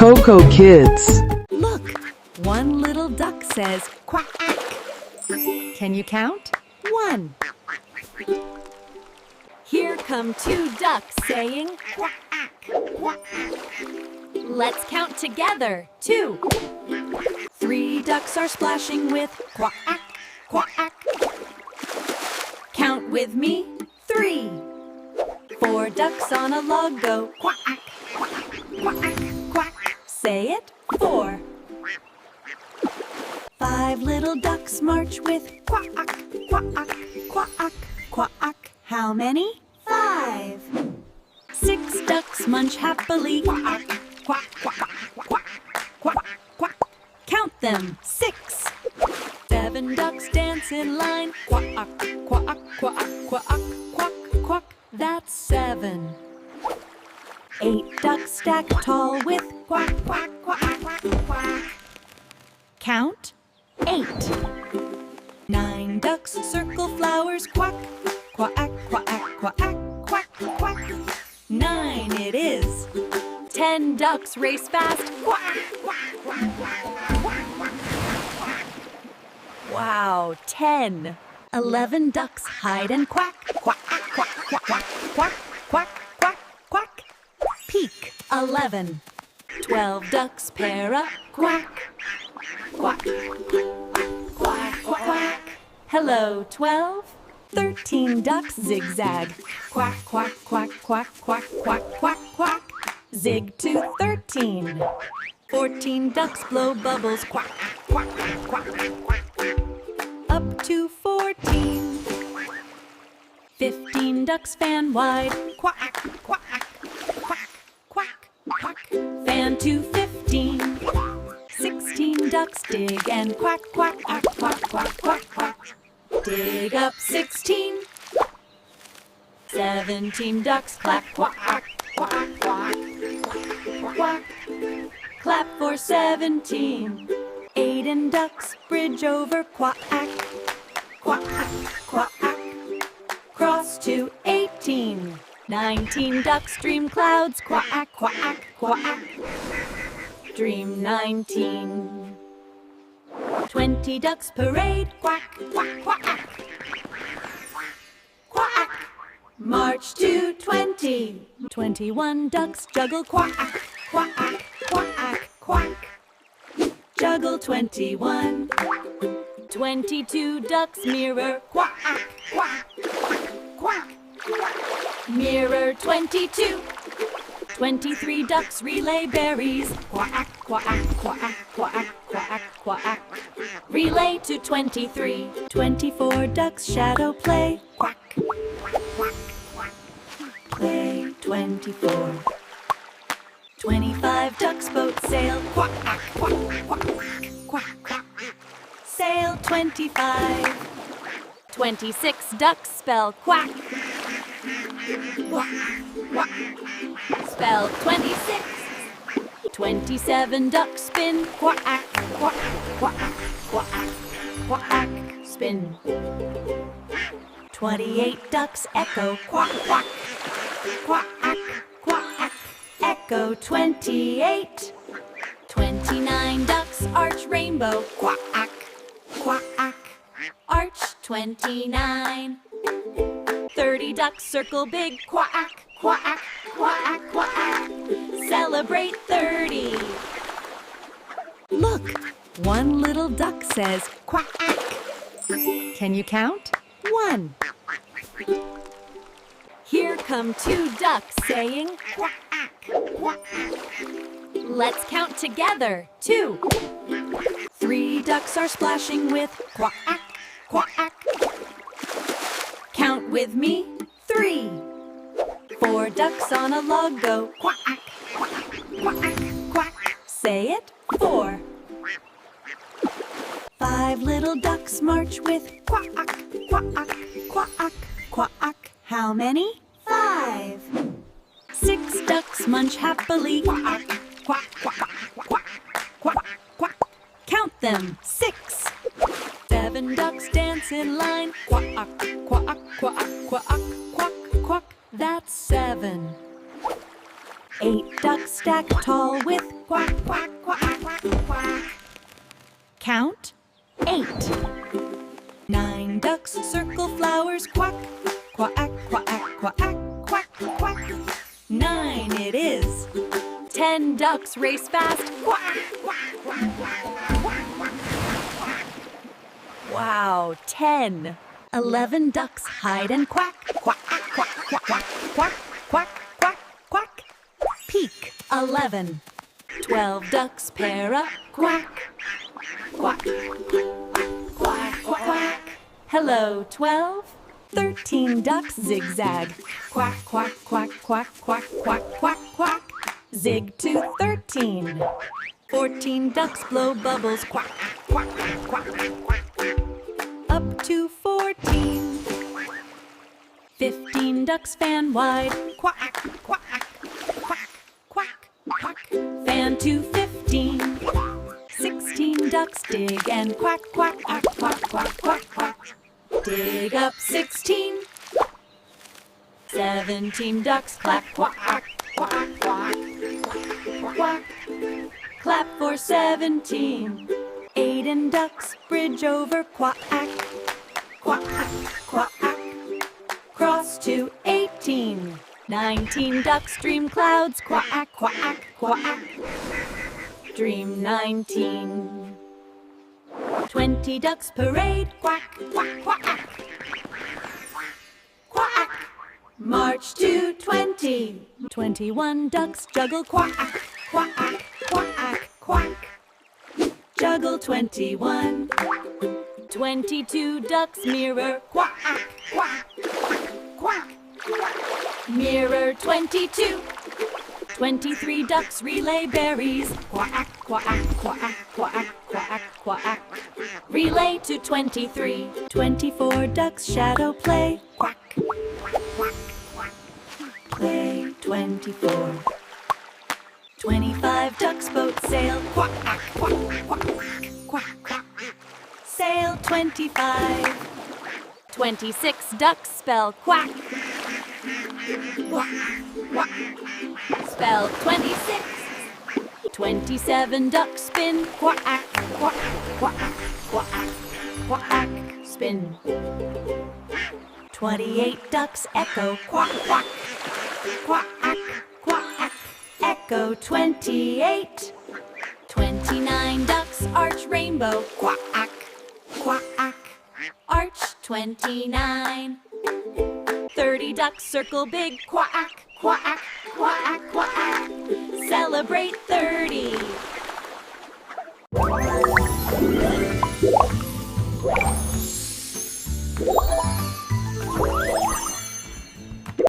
Coco Kids. Look, one little duck says quack-ack. Can you count? 1. Here come 2 ducks saying quack-ack, quack-ack. Let's count together. 2. 3 ducks are splashing with quack-ack, quack-ack. Count with me. 3. 4 ducks on a log go quack-ack, quack-ack, quack-ack, quack. Say it. 4. 5 little ducks march with quack-ack, quack-ack, quack-ack, quack-ack. How many? 5. 6 ducks munch happily quack, quack, quack, quack, quack, quack. Count them. 6. 7 ducks dance in line quack, quack, quack, quack, quack, quack. That's 7. 8 ducks stack tall with quack, quack, quack, quack, quack. Count. 8. 9 ducks circle flowers quack, quack, quack, quack, quack, quack. 9 it is. 10 ducks race fast quack, quack, quack, quack, quack, quack. Wow, 10. 11 ducks hide and quack, quack, quack, quack, quack, quack, quack, quack, quack. Peek. 11. 12 ducks pair up quack, quack, quack, quack. Hello, 12. 13 ducks zigzag quack, quack, quack, quack, quack, quack, quack, quack. Zig to 13. 14 ducks blow bubbles quack, quack, quack, quack. Up to 14. 15 ducks fan wide quack, quack, quack, quack, quack. Fan to 15. 16 ducks dig and quack, quack, quack, quack, quack, quack, quack. Dig up 16. 17 ducks clap, quack, quack, quack, quack. Clap for 17. 8 ducks bridge over quack, quack, quack. Cross to 18. 19 ducks dream clouds quack, quack, quack. Dream 19. 20 ducks parade quack, quack, quack, quack. March to 20. 21 ducks juggle quack, quack, quack, quack. Juggle 21. 22 ducks mirror quack, quack, quack. Mirror 22. 23 ducks relay berries quack, quack, quack, quack, quack, quack. Relay to 23. 24 ducks shadow play quack, quack, quack. Play 24. 25 ducks boat sail quack, quack, quack, quack, quack. Sail 25. 26 ducks spell quack, quack, quack. Spell 26. 27 ducks spin quack, quack, quack, quack, quack. Spin. 28 ducks echo quack, quack, quack, quack. Echo 28. 29 ducks arch rainbow quack, quack. Arch 29. 30 ducks circle big quack, quack, quack, quack. Celebrate 30. Look, one little duck says quack-ack. Can you count? 1. Here come 2 ducks saying quack-ack, quack-ack. Let's count together. 2. 3 ducks are splashing with quack-ack, quack-ack. Count with me. 3. 4 ducks on a log go quack-ack, quack-ack, quack. Say it. 4. 5 little ducks march with quack-ack, quack-ack, quack-ack, quack-ack. How many? 5. 6 ducks munch happily quack, quack, quack, quack, quack, quack. Count them. 6. 7 ducks dance in line quack, quack, quack, quack, quack, quack. That's 7. 8 ducks stacked tall with quack, quack, quack, quack, quack. Count 8. 9 ducks circle flowers, quack, quack, quack, quack, quack, quack. 9 it is. 10 ducks race fast, quack, quack, quack, quack, quack, quack, quack. Wow, 10. 11 ducks hide and quack, quack, quack, quack, quack, quack, quack, quack, quack. Peek, 11. 12 ducks pair up, quack, quack, quack, quack. Hello, 12. 13 ducks zigzag, quack, quack, quack, quack, quack, quack, quack, quack. Zig to 13. 14 ducks blow bubbles, quack, quack, quack, quack. Up to 14. 15 ducks fan wide, quack, quack, quack, quack, quack. Fan to 15. 16 ducks dig and quack, quack, quack, quack, quack, quack, quack. Dig up 16. 17 ducks clap, quack, quack, quack, quack. Clap for 17. 8 and ducks bridge over, quack, quack, quack. Cross to 18. 19 ducks dream clouds, quack, quack, quack. Dream 19. 20 ducks parade, quack, quack, quack. Quack. March to 20. 21 ducks juggle, quack, quack, quack, quack. Juggle 21. 22 ducks mirror, quack, quack, quack. Mirror 22. 23 ducks relay berries, quack, quack, quack, quack, quack, quack. Relay to 23. 24 ducks shadow play, quack, quack, quack. Play 24. 25 ducks boat sail, quack, quack, quack, quack, quack. Sail 25. 26 ducks spell quack, quack, quack. Spell 26. 27 ducks spin, quack, quack, quack, quack, quack, spin. 28 ducks echo, quack, quack, quack, quack, echo 28. 29 ducks arch rainbow, quack, quack, arch 29. 30 ducks circle big, quack, quack, quack, quack. Celebrate 30.